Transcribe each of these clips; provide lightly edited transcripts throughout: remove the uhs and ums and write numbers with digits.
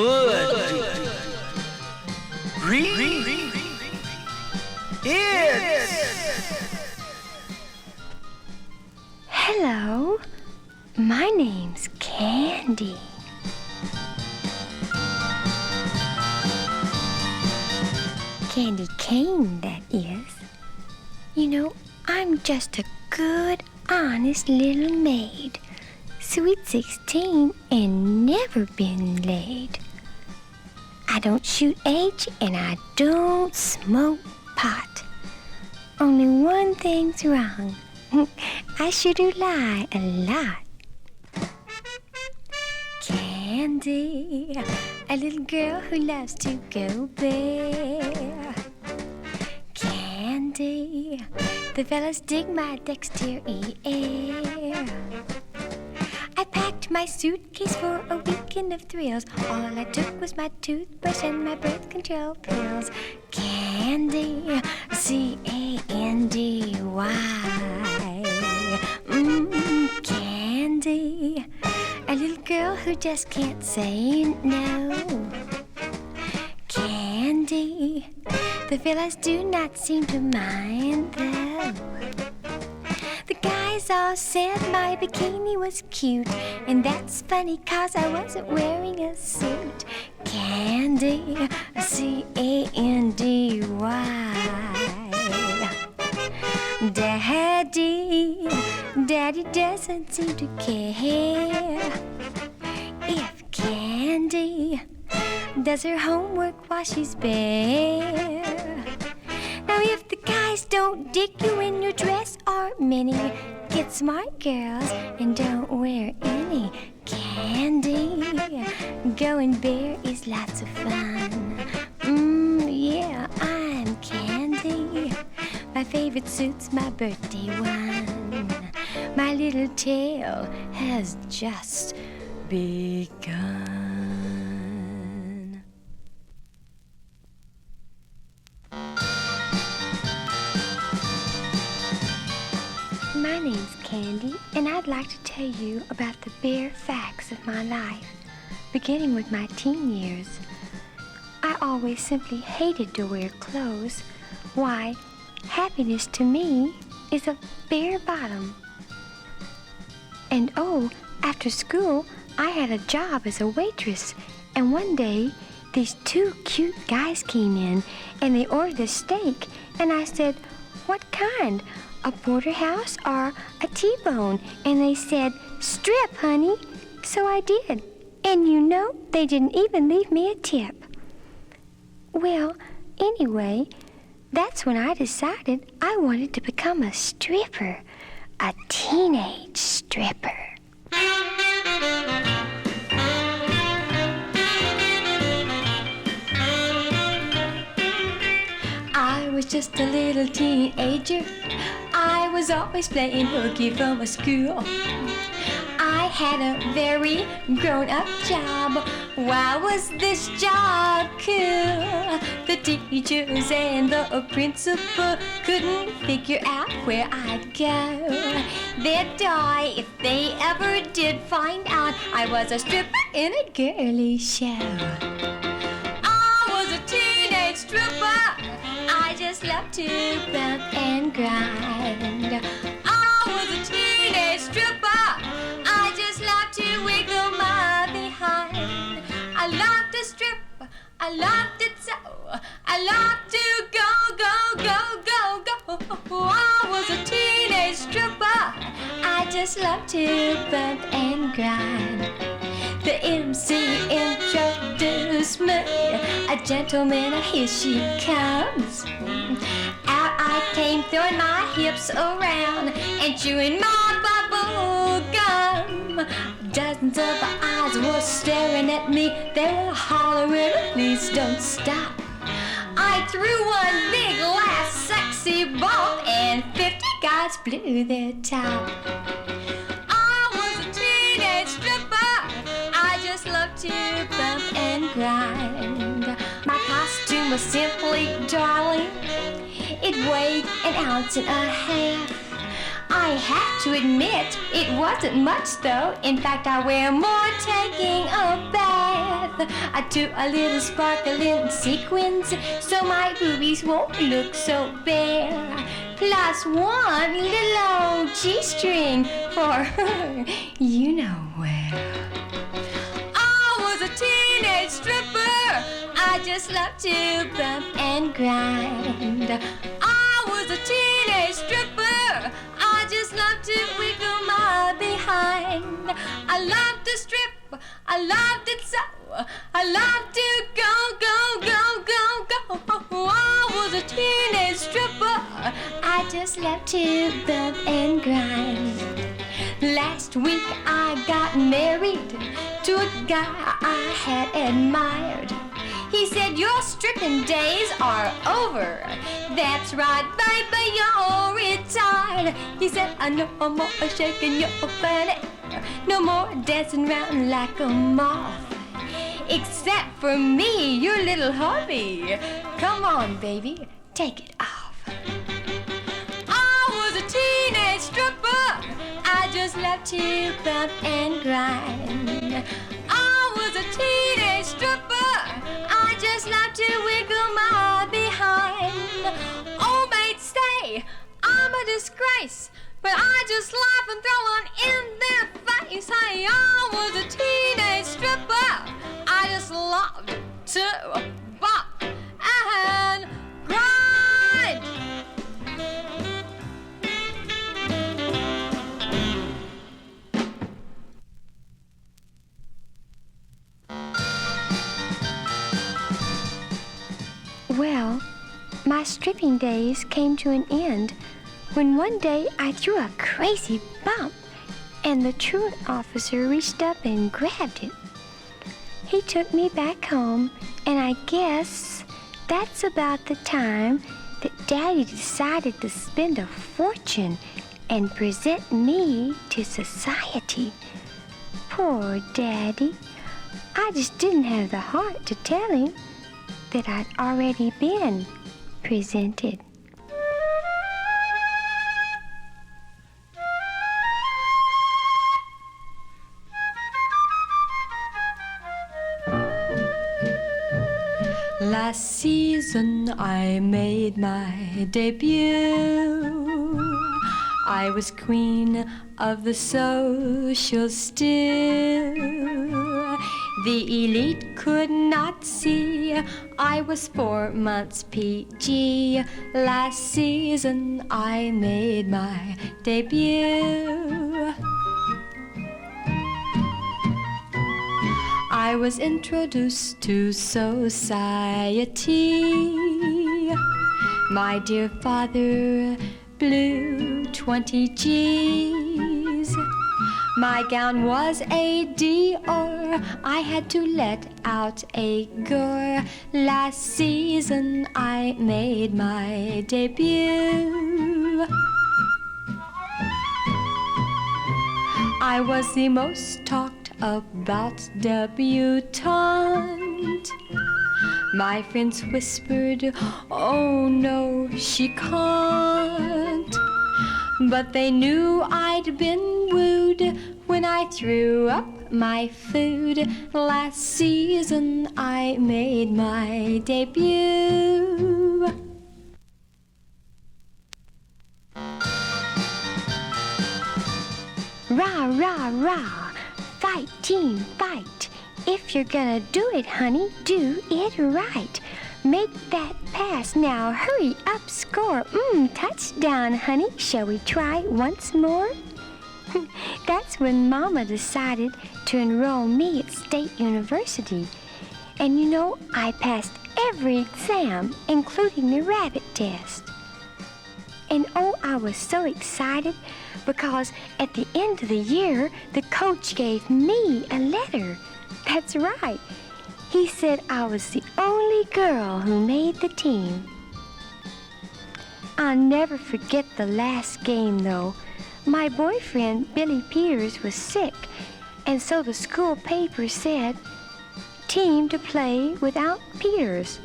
good. Read. Hello, my name's Candy. Candy cane, that is. You know, I'm just a good, honest little maid. Sweet 16 and never been laid. I don't shoot H and I don't smoke pot. Only one thing's wrong. I sure do lie a lot. Candy, a little girl who loves to go bare. Candy, the fellas dig my dexterity air. I packed my suitcase for a weekend of thrills. All I took was my toothbrush and my birth control pills. Candy, Candy. Candy, a little girl who just can't say no. Candy, the fellas do not seem to mind though. The guys all said my bikini was cute, and that's funny 'cause I wasn't wearing a suit. Candy, Candy. Daddy doesn't seem to care if Candy does her homework while she's bare. Now if the guys don't dig you in your dress or mini, get smart, girls, and don't wear any. Candy, going bare is lots of fun. Yeah, I'm Candy. My favorite suit's my birthday one. My little tale has just begun. My name's Candy, and I'd like to tell you about the bare facts of my life, beginning with my teen years. I always simply hated to wear clothes. Why, happiness to me is a bare bottom. And after school, I had a job as a waitress, and one day, these two cute guys came in, and they ordered a steak, and I said, "What kind? A porterhouse or a T-bone?" And they said, "Strip, honey." So I did. And you know, they didn't even leave me a tip. Well, anyway, that's when I decided I wanted to become a stripper, a teenage stripper. I was just a little teenager. I was always playing hooky from a school. I had a very grown-up job. Why was this job cool? The teachers and the principal couldn't figure out where I'd go. They'd die if they ever did find out I was a stripper in a girly show. I was a teenage stripper. I just loved to bump and grind. I was a teenage stripper. I just loved to wiggle my behind. I loved to strip. I loved it so. I loved to go, go, go, go, go. I was a teenage stripper. I just loved to bump and grind. The MC introduced me, a gentleman, here she comes. Out I came, throwing my hips around and chewing my bubble gum. Dozens of eyes were staring at me. They were hollering, "Please don't stop." I threw one big last sexy ball and 50 guys blew their top. I was a teenage stripper. I just loved to bump and grind. My costume was simply darling. It weighed an ounce and a half. I have to admit, it wasn't much though. In fact, I wear more taking a bath. with a little sparkling sequins, so my boobies won't look so bare. Plus one little old G-string for her, you know where. I was a teenage stripper, I just love to bump and grind. I was a teenage stripper, I just love to wiggle my behind. I love to strip, I loved it so, I love to go, go, go, go, go. I was a teenage stripper, I just love to bump and grind. Last week I got married to a guy I had admired. He said, your stripping days are over. That's right, baby, you're retired. He said, no more shaking your fanny, no more dancing around like a moth. Except for me, your little hubby. Come on, baby, take it off. I was a teenage stripper, I just love to bump and grind. I was a teenage stripper, I just love to wiggle my behind. Oh, mates say I'm a disgrace, but I just laugh and throw one in their face. Hey, I was a teenage stripper, I just loved to bump and grind. Well, my stripping days came to an end when one day I threw a crazy bump and the truant officer reached up and grabbed it. He took me back home, and I guess that's about the time that Daddy decided to spend a fortune and present me to society. Poor Daddy. I just didn't have the heart to tell him that I'd already been presented. Last season I made my debut. I was queen of the social stew. The elite could not see I was 4 months PG. Last season I made my debut. I was introduced to society. My dear father blew 20 G's. My gown was a Dior, I had to let out a gore. Last season I made my debut. I was the most talked about debutante. My friends whispered, oh no, she can't. But they knew I'd been wooed when I threw up my food. Last season I made my debut. Rah, rah, rah, fight, team, fight. If you're gonna do it, honey, do it right. Make that pass now, hurry up, score. Touchdown, honey. Shall we try once more? That's when Mama decided to enroll me at State University. And you know, I passed every exam, including the rabbit test. And oh, I was so excited because at the end of the year, the coach gave me a letter. That's right. He said I was the only girl who made the team. I'll never forget the last game, though. My boyfriend, Billy Peters, was sick, and so the school paper said, team to play without Peters.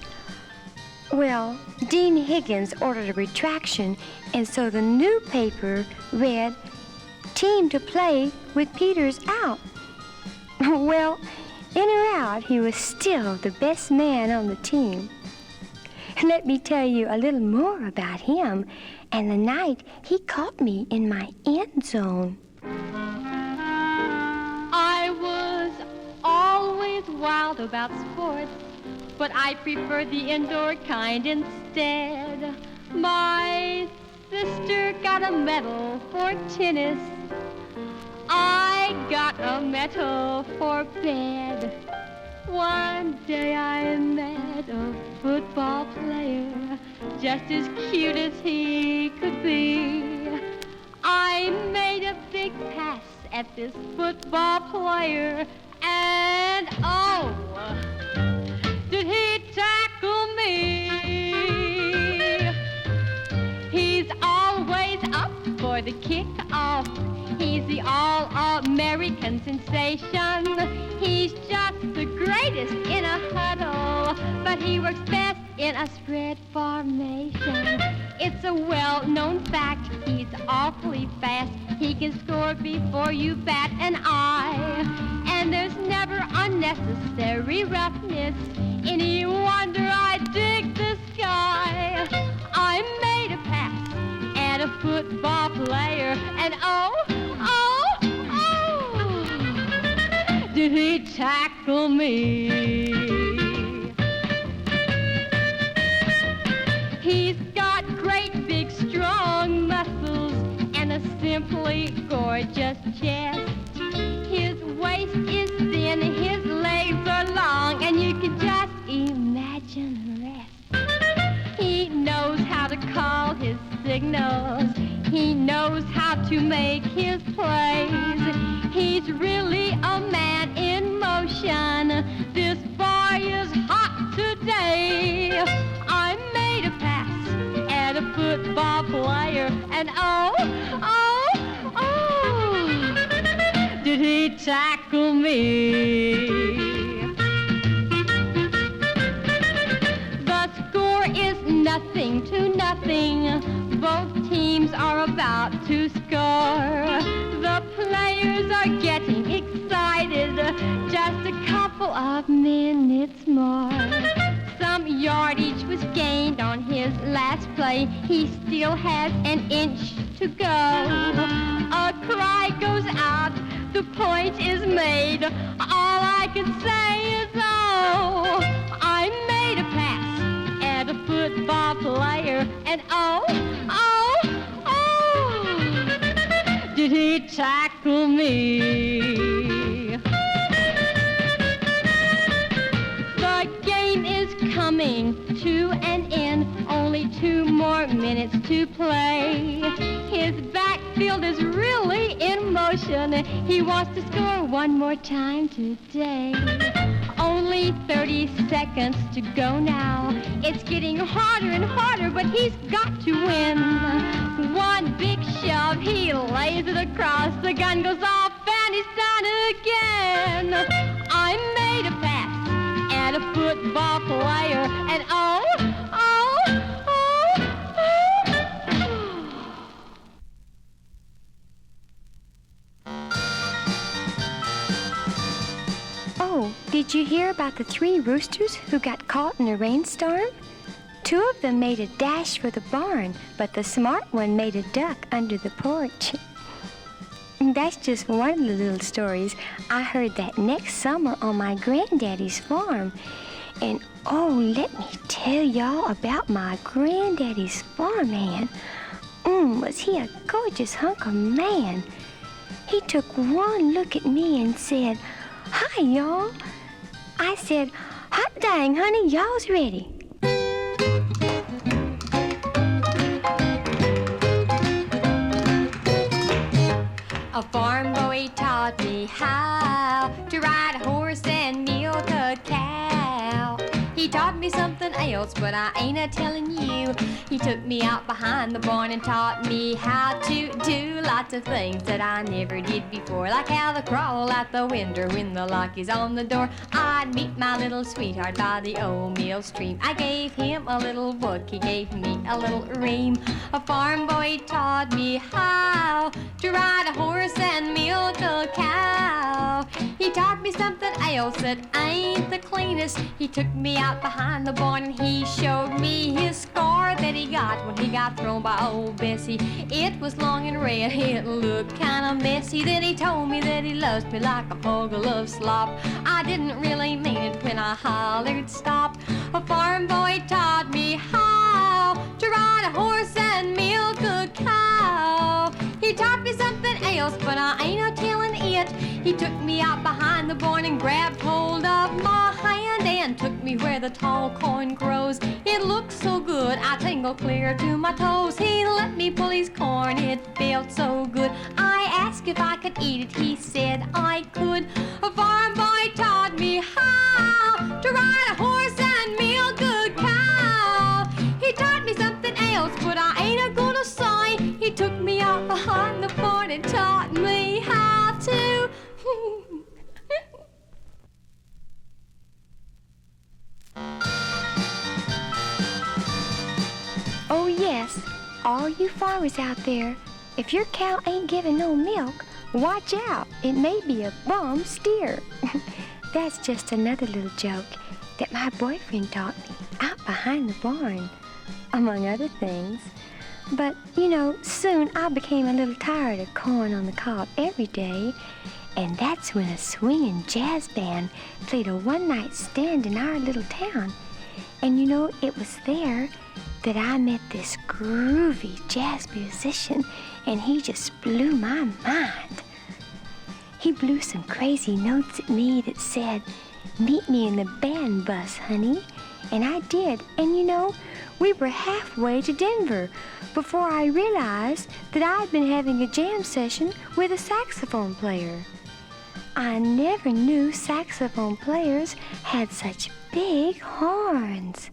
Well, Dean Higgins ordered a retraction, and so the new paper read, team to play with Peters out. Well, In or out, he was still the best man on the team. Let me tell you a little more about him and the night he caught me in my end zone. I was always wild about sports, but I preferred the indoor kind instead. My sister got a medal for tennis. I got a medal for bed. One day I met a football player, just as cute as he could be. I made a big pass at this football player, and oh, did he tackle me? He's always up for the kickoff. He's the all-American sensation. He's just the greatest in a huddle, but he works best in a spread formation. It's a well-known fact, he's awfully fast. He can score before you bat an eye. And there's never unnecessary roughness. Any wonder I dig this guy. I made a pass at a football player, and oh, did he tackle me? He's got great big strong muscles and a simply gorgeous chest. His waist is thin, his legs are long, and you can just imagine the rest. He knows how to call his signals. He knows how to make his plays. He's really a man in motion. This boy is hot today. I made a pass at a football player, and oh, did he tackle me? The score is nothing to nothing. Both teams are about to score. The players are getting excited. Just a couple of minutes more. Some yardage was gained on his last play. He still has an inch to go. A cry goes out. The point is made. All I can say is, oh, I made a pass at a football player, and oh, did he tackle me? The game is coming to an end. Only 2 more minutes to play. His backfield is really in motion. He wants to score one more time today. Only 30 seconds to go now. It's getting harder and harder, but he's got to win. One big shove, he lays it across. The gun goes off, and he's done again. I made a pass at a football player, and oh. Oh, did you hear about the 3 roosters who got caught in a rainstorm? 2 of them made a dash for the barn, but the smart one made a duck under the porch. That's just one of the little stories I heard that next summer on my granddaddy's farm. And oh, let me tell y'all about my granddaddy's farmhand. Was he a gorgeous hunk of man. He took one look at me and said, "Hi, y'all." I said, "Hot dang, honey, y'all's ready." A farm boy taught me how to ride a horse and milk a cow. He taught me something else, but I ain't a-telling you. He took me out behind the barn and taught me how to do lots of things that I never did before, like how to crawl out the window when the lock is on the door. I'd meet my little sweetheart by the old mill stream. I gave him a little book, he gave me a little ream. A farm boy taught me how to ride a horse and milk a cow. He taught me something else that ain't the cleanest. He took me out behind the barn and he showed me his scar that he got when he got thrown by old Bessie. It was long and red, it looked kinda messy. Then he told me that he loves me like a muggle loves slop. I didn't really mean it when I hollered stop. A farm boy taught me how to ride a horse and milk a cow. He taught me something else, but I ain't no telling it. He took me out behind the barn and grabbed hold of my hand and took me where the tall corn grows. It looked so good, I tingled clear to my toes. He let me pull his corn, it felt so good. I asked if I could eat it, he said I could. A farm boy taught me how to ride a horse and milk a cow. He taught me something else, but I ain't a gonna say. He took me out behind the barn and taught me how to. Oh yes, all you farmers out there, if your cow ain't giving no milk, watch out, it may be a bum steer. That's just another little joke that my boyfriend taught me out behind the barn, among other things. But, you know, soon I became a little tired of corn on the cob every day, and that's when a swinging jazz band played a one-night stand in our little town. And you know, it was there that I met this groovy jazz musician, and he just blew my mind. He blew some crazy notes at me that said, "Meet me in the band bus, honey." And I did, and you know, we were halfway to Denver before I realized that I'd been having a jam session with a saxophone player. I never knew saxophone players had such big horns.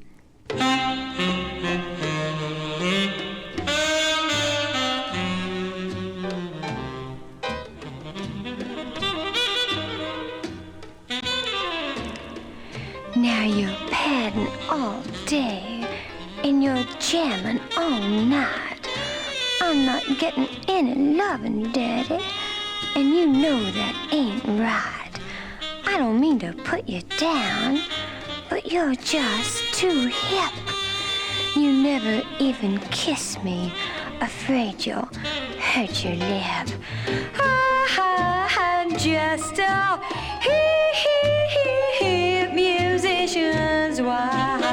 Now you're padding all day and you're jamming all night. I'm not getting any loving, Daddy, and you know that ain't right. I don't mean to put you down, but you're just too hip. You never even kiss me, afraid you'll hurt your lip. I'm just a hip musician's wife.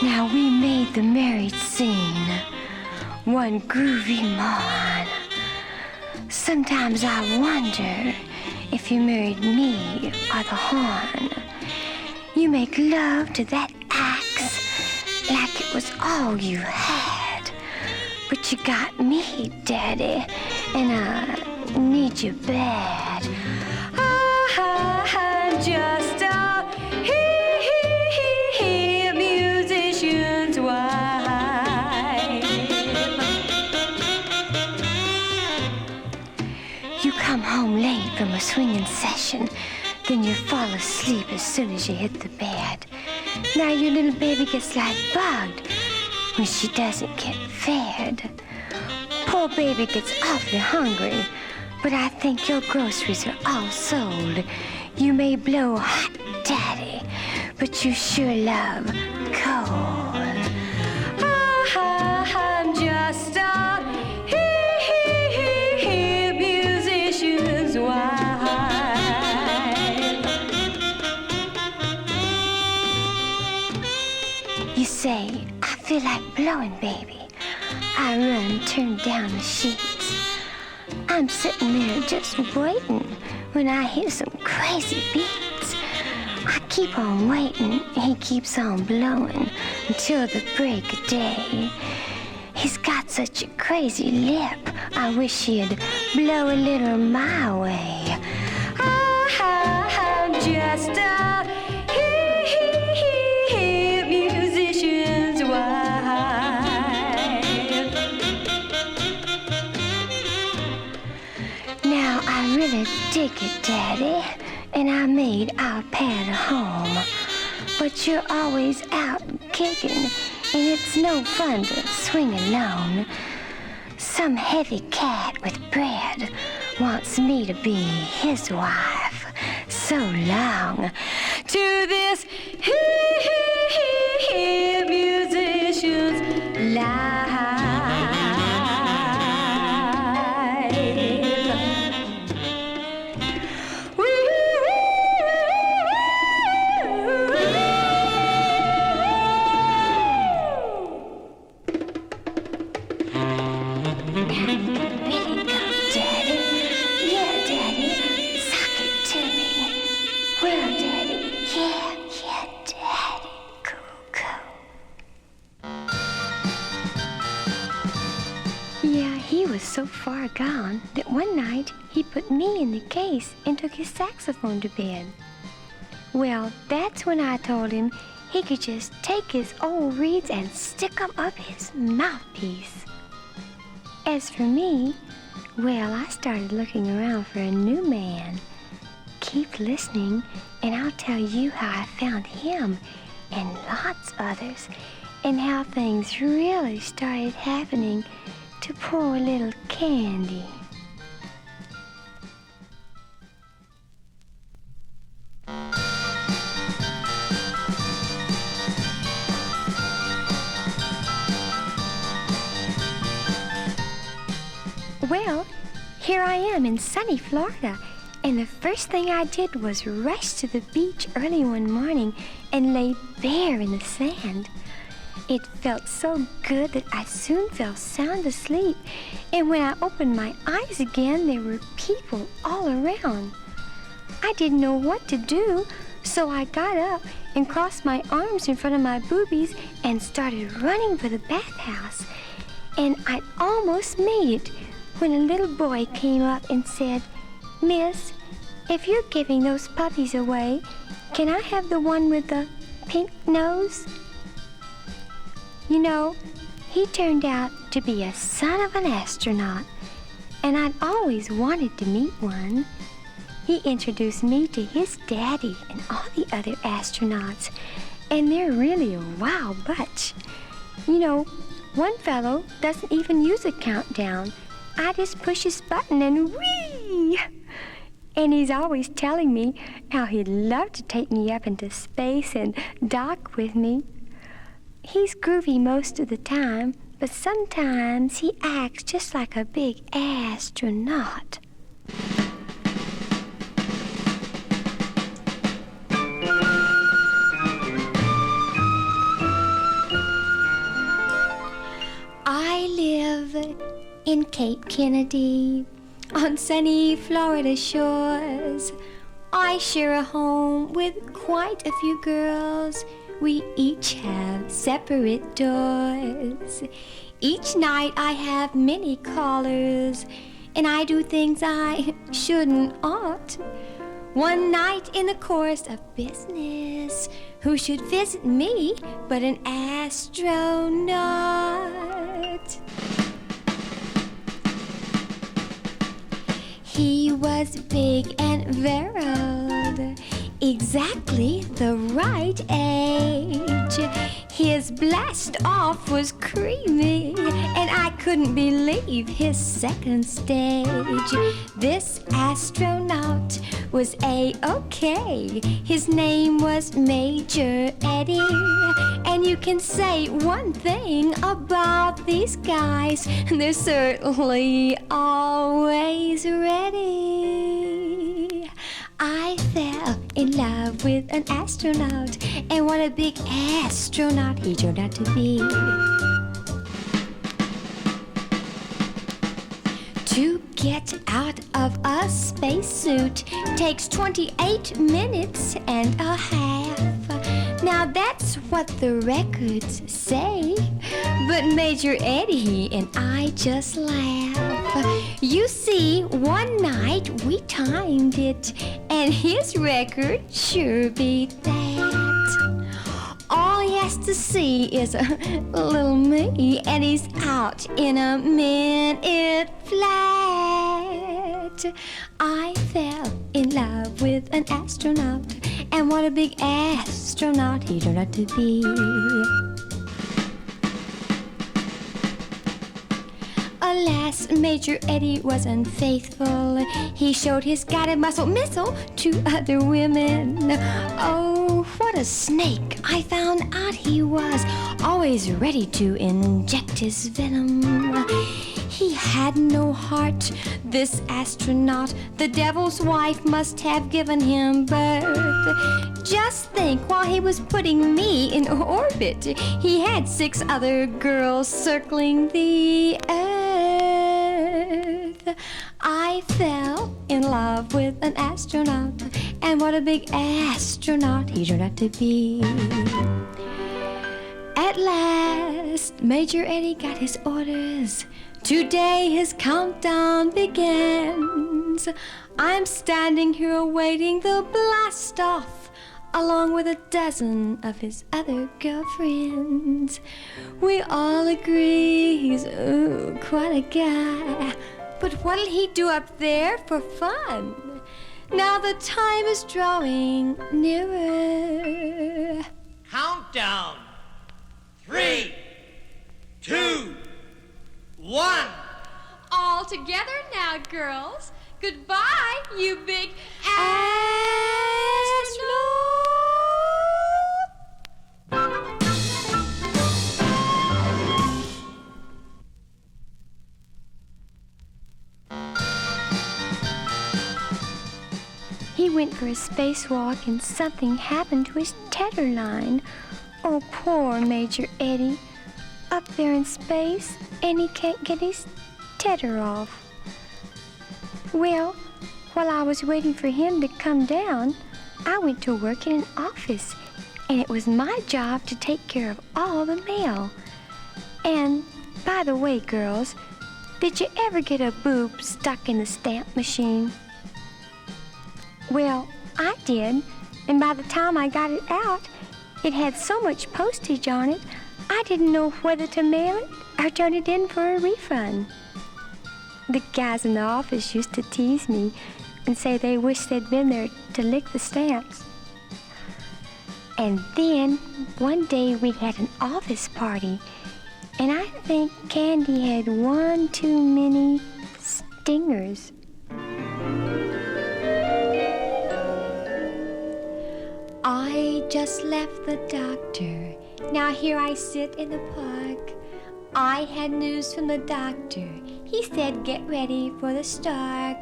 Now we made the married scene one groovy morn. Sometimes I wonder if you married me or the horn. You make love to that axe like it was all you had. But you got me, Daddy, and I need you bad. I'm just a musician's wife. You come home late from a swinging session, then you fall asleep as soon as you hit the bed. Now your little baby gets like bugged when she doesn't get fed. Poor baby gets awfully hungry, but I think your groceries are all sold. You may blow hot, Daddy, but you sure love cold. I'm just a musician's wife. You say, I feel like blowing, baby. I run, turn down the sheets. I'm sitting there just waiting when I hear some crazy beats. I keep on waiting, he keeps on blowing until the break of day. He's got such a crazy lip, I wish he'd blow a little my way. I'm just a musician's wife. Now I really dig it, Daddy, and I made our pad a home. But you're always out kicking, and it's no fun to swing alone. Some heavy cat with bread wants me to be his wife. So long to this musician's life. So far gone that one night he put me in the case and took his saxophone to bed. Well, that's when I told him he could just take his old reeds and stick 'em up his mouthpiece. As for me, well, I started looking around for a new man. Keep listening and I'll tell you how I found him and lots others and how things really started happening to poor little Candy. Well, here I am in sunny Florida, and the first thing I did was rush to the beach early one morning and lay bare in the sand. It felt so good that I soon fell sound asleep, and when I opened my eyes again, there were people all around. I didn't know what to do, so I got up and crossed my arms in front of my boobies and started running for the bathhouse. And I almost made it when a little boy came up and said, "Miss, if you're giving those puppies away, can I have the one with the pink nose?" You know, he turned out to be a son of an astronaut, and I'd always wanted to meet one. He introduced me to his daddy and all the other astronauts, and they're really a wild bunch. You know, one fellow doesn't even use a countdown. I just push his button and whee! And he's always telling me how he'd love to take me up into space and dock with me. He's groovy most of the time, but sometimes he acts just like a big astronaut. I live in Cape Kennedy, on sunny Florida shores. I share a home with quite a few girls. We each have separate doors. Each night I have many callers, and I do things I shouldn't ought. One night in the course of business, who should visit me but an astronaut? He was big and virile, exactly the right age. His blast off was creamy, and I couldn't believe his second stage. This astronaut was A-OK. His name was Major Eddie. And you can say one thing about these guys, they're certainly always ready. I fell in love with an astronaut, and what a big astronaut he turned out to be. To get out of a spacesuit takes 28 minutes and a half. Now that's what the records say, but Major Eddie and I just laugh. You see, one night we timed it, and his record sure beat that. All he has to see is a little me, and he's out in a minute flat. I fell in love with an astronaut, and what a big astronaut he turned out to be. A Alas, Major Eddie was unfaithful. He showed his guided muscle missile to other women. Oh, what a snake I found out he was, always ready to inject his venom. He had no heart, this astronaut. The devil's wife must have given him birth. Just think, while he was putting me in orbit, he had 6 other girls circling the earth. I fell in love with an astronaut, and what a big astronaut he turned out to be. At last, Major Eddie got his orders. Today his countdown begins. I'm standing here awaiting the blast off, along with a dozen of his other girlfriends. We all agree he's quite a guy. But what'll he do up there for fun? Now the time is drawing nearer. Countdown. 3, 2, 1. All together now, girls. Goodbye, you big He went for a spacewalk and something happened to his tether line. Oh, poor Major Eddie. Up there in space, and he can't get his tether off. Well, while I was waiting for him to come down, I went to work in an office, and it was my job to take care of all the mail. And, by the way, girls, did you ever get a boob stuck in the stamp machine? Well, I did, and by the time I got it out, it had so much postage on it, I didn't know whether to mail it or turn it in for a refund. The guys in the office used to tease me and say they wished they'd been there to lick the stamps. And then, one day we had an office party, and I think Candy had one too many stingers. I just left the doctor. Now here I sit in the park. I had news from the doctor. He said get ready for the stark.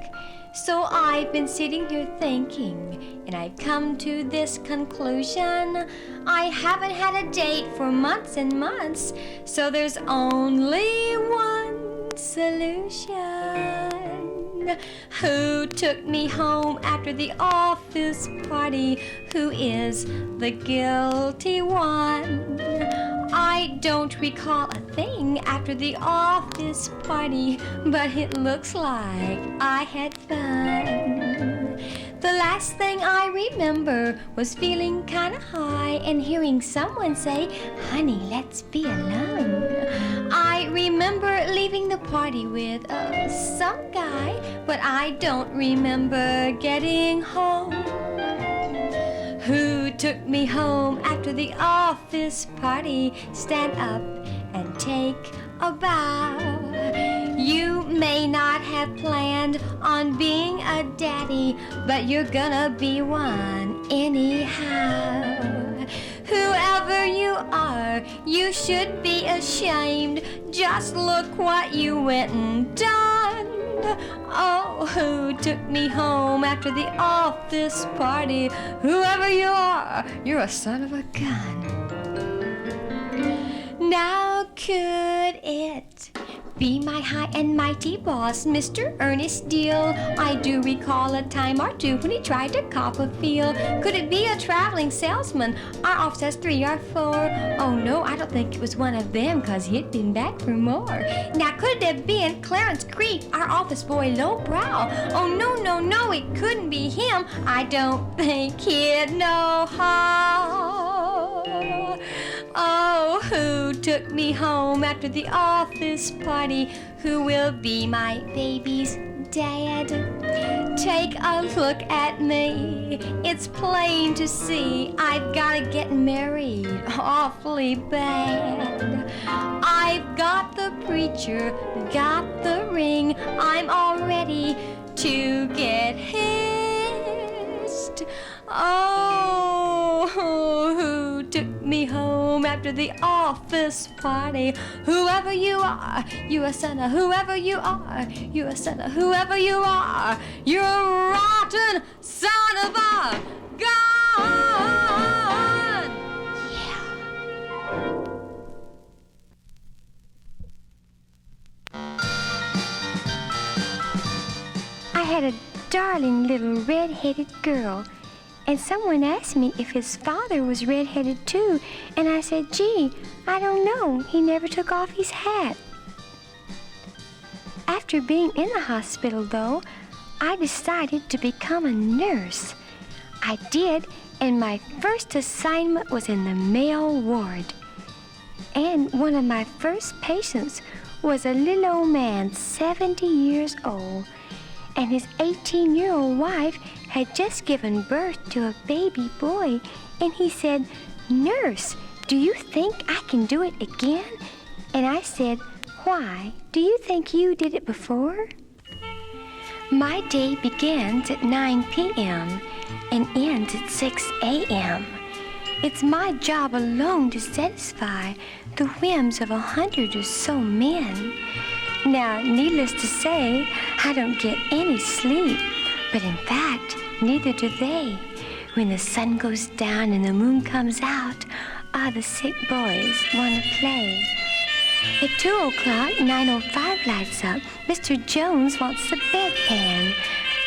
So I've been sitting here thinking, and I've come to this conclusion. I haven't had a date for months and months, so there's only one solution. Who took me home after the office party? Who is the guilty one? I don't recall a thing after the office party, but it looks like I had fun. The last thing I remember was feeling kinda high and hearing someone say, "Honey, let's be alone." I remember leaving the party with some guy, but I don't remember getting home. Who took me home after the office party? Stand up and take a bow. You may not have planned on being a daddy, but you're gonna be one anyhow. Whoever you are, you should be ashamed. Just look what you went and done. Oh, who took me home after the office party? Whoever you are, you're a son of a gun. Now could it be my high and mighty boss, Mr. Ernest Deal? I do recall a time or two when he tried to cop a feel. Could it be a traveling salesman? Our office has 3 or 4. Oh no, I don't think it was one of them, 'cause he'd been back for more. Now could it have been Clarence Creep, our office boy lowbrow? Oh no, no, no, it couldn't be him. I don't think he'd know how. Oh, who took me home after the office party? Who will be my baby's dad? Take a look at me. It's plain to see I've gotta get married awfully bad. I've got the preacher, got the ring. I'm all ready to get hitched. Oh, who took me home after the office party? Whoever you are, you a sinner. Whoever you are, you a sinner. Whoever you are, you're a rotten son of a gun. Yeah. I had a darling little red-headed girl. And someone asked me if his father was red-headed too, and I said, gee, I don't know. He never took off his hat. After being in the hospital, though, I decided to become a nurse. I did, and my first assignment was in the male ward. And one of my first patients was a little old man, 70 years old, and his 18-year-old wife had just given birth to a baby boy, and he said, "Nurse, do you think I can do it again?" And I said, "Why? Do you think you did it before?" My day begins at 9 p.m. and ends at 6 a.m. It's my job alone to satisfy the whims of 100 or so men. Now, needless to say, I don't get any sleep. But in fact, neither do they. When the sun goes down and the moon comes out, all the sick boys want to play. At 2 o'clock, 9:05 lights up. Mr. Jones wants the bedpan.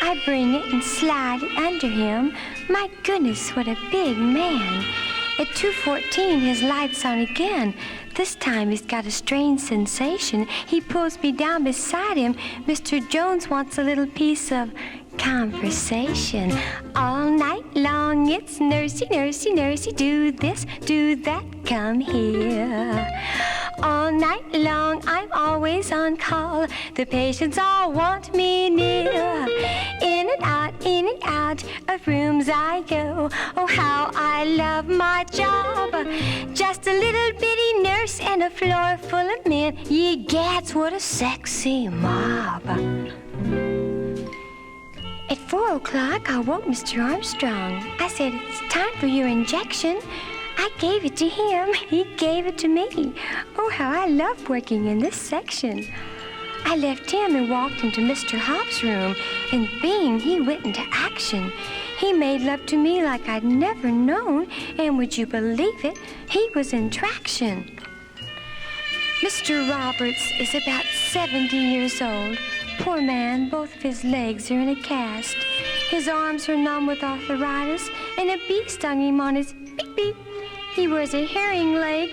I bring it and slide it under him. My goodness, what a big man. At 2:14, his light's on again. This time he's got a strange sensation. He pulls me down beside him. Mr. Jones wants a little piece of conversation. All night long it's nursey, nursey, nursey. Do this, do that, come here. All night long I'm always on call. The patients all want me near. In and out of rooms I go. Oh, how I love my job. Just a little bitty nurse and a floor full of men. Ye gads, what a sexy mob. At 4 o'clock, I woke Mr. Armstrong. I said, "It's time for your injection." I gave it to him. He gave it to me. Oh, how I love working in this section. I left him and walked into Mr. Hobbs' room, and bing, he went into action. He made love to me like I'd never known, and would you believe it, he was in traction. Mr. Roberts is about 70 years old. Poor man, both of his legs are in a cast. His arms are numb with arthritis, and a bee stung him on his beep-beep. He wears a herring leg,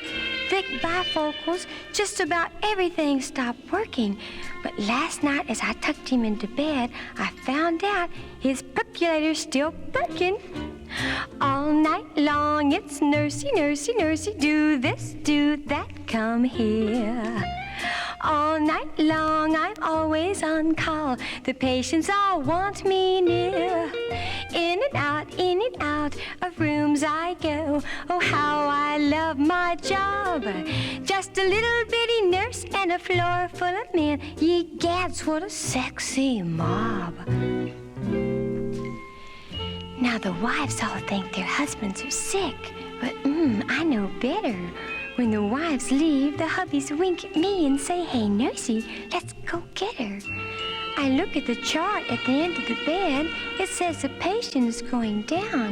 thick bifocals, just about everything stopped working. But last night, as I tucked him into bed, I found out his percolator's still working. All night long, it's nursey, nursey, nursey. Do this, do that, come here. All night long, I'm always on call. The patients all want me near. In and out of rooms I go. Oh, how I love my job. Just a little bitty nurse and a floor full of men. Ye gads, what a sexy mob. Now the wives all think their husbands are sick, but I know better. When the wives leave, the hubbies wink at me and say, "Hey, nursey, let's go get her." I look at the chart at the end of the bed. It says the patient is going down.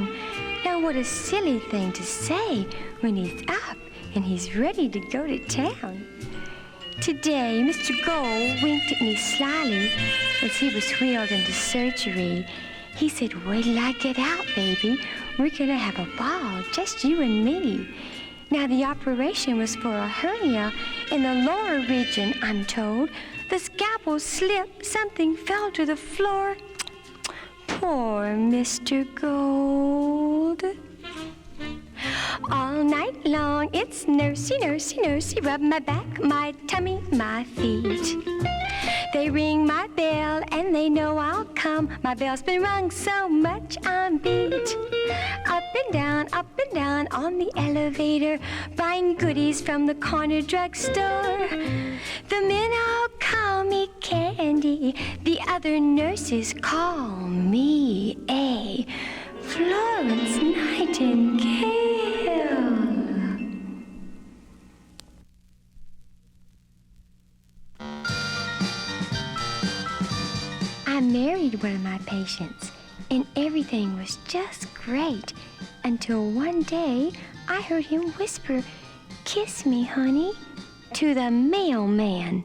Now, what a silly thing to say when he's up and he's ready to go to town. Today, Mr. Gold winked at me slyly as he was wheeled into surgery. He said, "Wait till I get out, baby. We're gonna have a ball, just you and me." Now, the operation was for a hernia in the lower region, I'm told. The scalpel slipped, something fell to the floor. Poor Mr. Gold. All night long, song. It's nursey, nursey, nursey, rub my back, my tummy, my feet. They ring my bell and they know I'll come. My bell's been rung so much I'm beat. Up and down on the elevator, buying goodies from the corner drugstore. The men all call me Candy, the other nurses call me a Florence Nightingale. I married one of my patients, and everything was just great until one day I heard him whisper, "Kiss me, honey," to the mailman.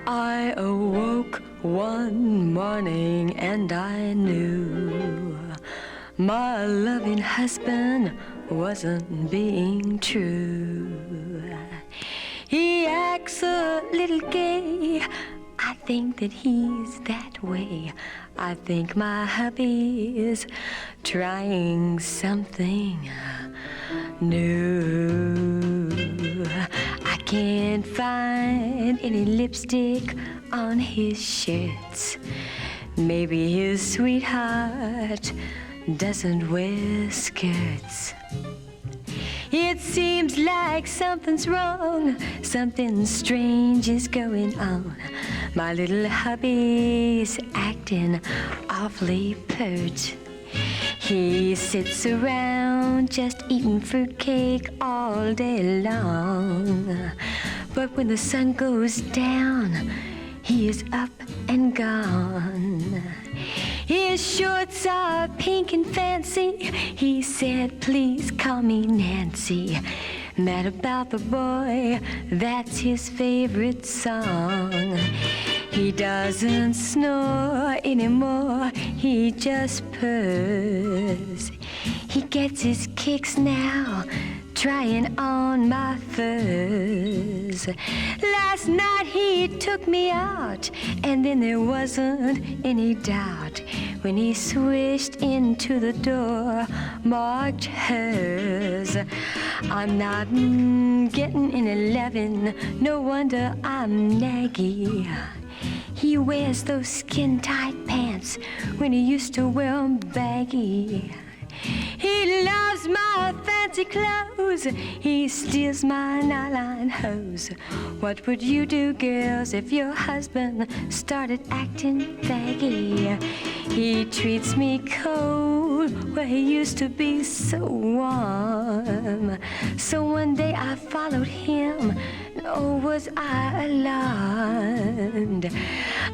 I awoke one morning and I knew my loving husband wasn't being true. He acts a little gay. I think that he's that way. I think my hubby's trying something new. I can't find any lipstick on his shirts. Maybe his sweetheart doesn't wear skirts. It seems like something's wrong, something strange is going on. My little hubby's acting awfully pert. He sits around just eating fruitcake all day long. But when the sun goes down, he is up and gone. His shorts are pink and fancy. He said, "Please call me Nancy." Mad about the boy, that's his favorite song. He doesn't snore anymore, he just purrs. He gets his kicks now, trying on my furs. Last night he took me out, and then there wasn't any doubt when he swished into the door marked hers. I'm not getting an 11, no wonder I'm naggy. He wears those skin-tight pants when he used to wear 'em baggy. He loves my fancy clothes. He steals my nylon hose. What would you do, girls, if your husband started acting faggy? He treats me cold where he used to be so warm. So one day I followed him. Oh, was I alarmed?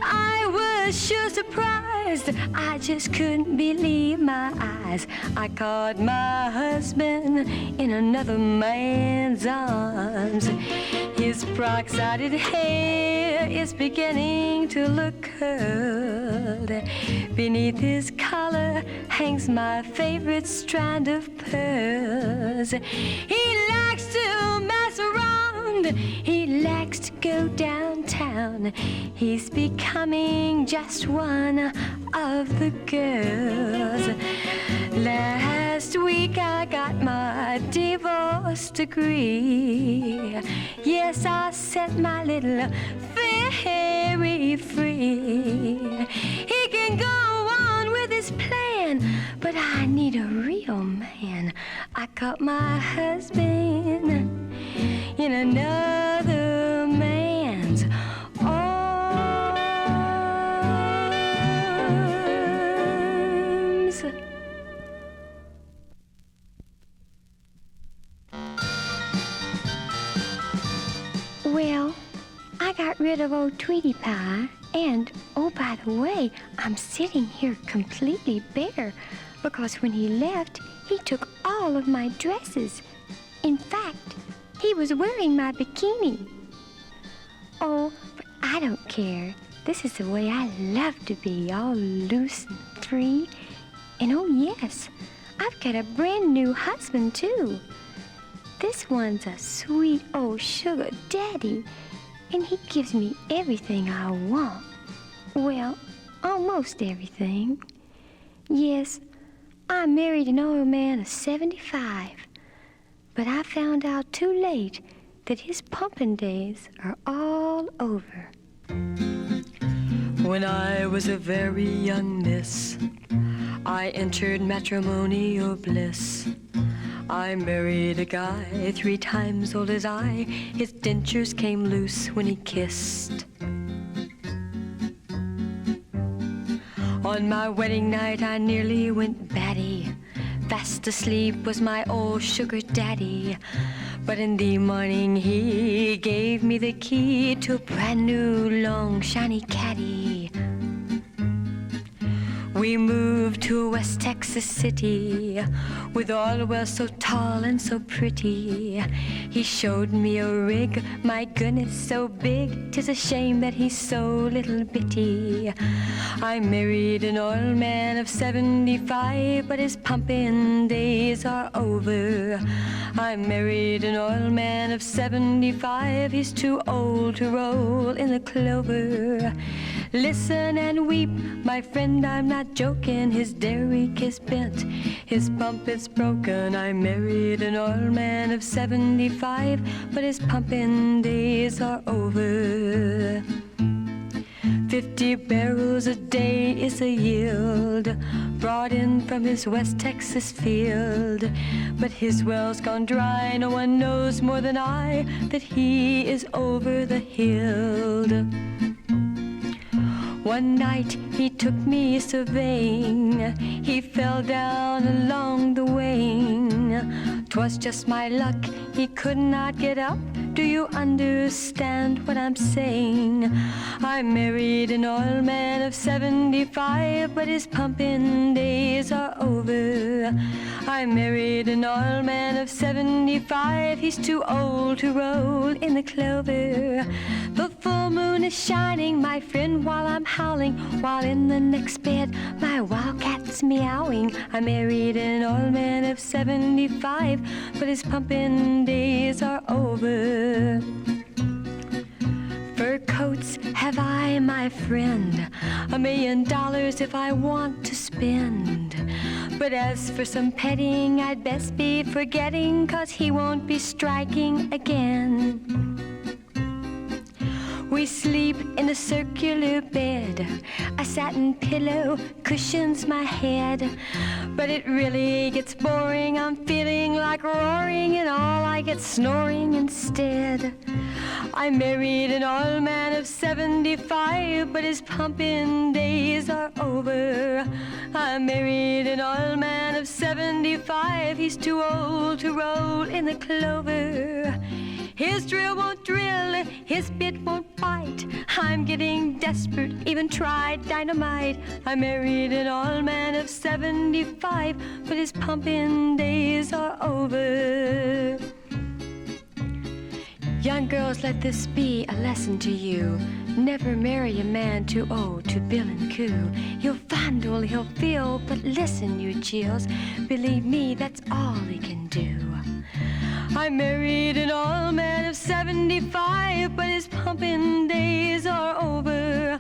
I was sure surprised. I just couldn't believe my eyes. I caught my husband in another man's arms. His peroxided hair is beginning to look curled. Beneath his collar hangs my favorite strand of pearls. He likes to mess around. He likes to go downtown. He's becoming just one of the girls. Last week I got my divorce degree. Yes, I set my little fairy free. He can go on with his plan, but I need a real man. I caught my husband in another man's arms. Well, I got rid of old Tweety Pie, and, oh, by the way, I'm sitting here completely bare because when he left, he took all of my dresses. In fact, he was wearing my bikini. Oh, but I don't care. This is the way I love to be, all loose and free. And oh yes, I've got a brand new husband too. This one's a sweet old sugar daddy, and he gives me everything I want. Well, almost everything. Yes, I married an old man of 75. But I found out too late that his pumping days are all over. When I was a very young miss, I entered matrimonial bliss. I married a guy 3 times old as I. His dentures came loose when he kissed. On my wedding night I nearly went batty. Fast asleep was my old sugar daddy. But in the morning he gave me the key to a brand new long shiny caddy. We moved to West Texas City with all the world so tall and so pretty. He showed me a rig, my goodness, so big, 'tis a shame that he's so little bitty. I married an old man of 75, but his pumping days are over. I married an old man of 75, he's too old to roll in the clover. Listen and weep, my friend, I'm not joking. His derrick is bent, his pump is broken. I married an old man of 75, but his pumping days are over. 50 barrels a day is a yield brought in from his West Texas field. But his well's gone dry, no one knows more than I that he is over the hill. One night he took me surveying, he fell down along the wing. 'Twas just my luck, he could not get up. Do you understand what I'm saying? I married an old man of 75, but his pumping days are over. I married an old man of 75, he's too old to roll in the clover. The full moon is shining, my friend, while I'm howling, while in the next bed my wildcat's meowing. I married an old man of 75, but his pumping days are over. Fur coats have I, my friend, $1 million if I want to spend. But as for some petting, I'd best be forgetting, 'cause he won't be striking again. We sleep in a circular bed, a satin pillow cushions my head. But it really gets boring, I'm feeling like roaring, and all I get snoring instead. I married an old man of 75, but his pumping days are over. I married an old man of 75, he's too old to roll in the clover. His drill won't drill, his bit won't bite. I'm getting desperate, even tried dynamite. I married an old man of 75, but his pumping days are over. Young girls, let this be a lesson to you. Never marry a man too old to bill and coo. He'll fondle, he'll feel, but listen, you jills, believe me, that's all he can do. I married an old man of 75, but his pumping days are over.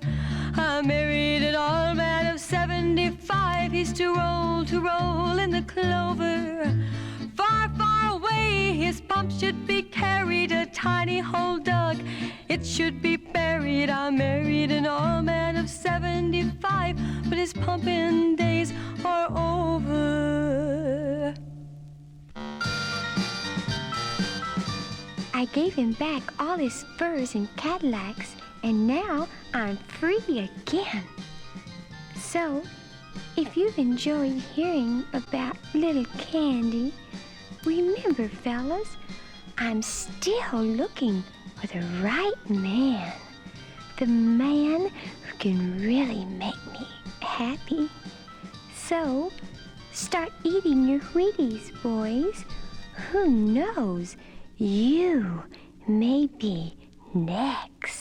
I married an old man of 75, he's too old to roll in the clover. Far, far away, his pump should be carried, a tiny hole dug, it should be buried. I married an old man of 75, but his pumping days are over. I gave him back all his furs and Cadillacs, and now I'm free again. So, if you've enjoyed hearing about little Candy, remember, fellas, I'm still looking for the right man. The man who can really make me happy. So, start eating your Wheaties, boys. Who knows? You may be next.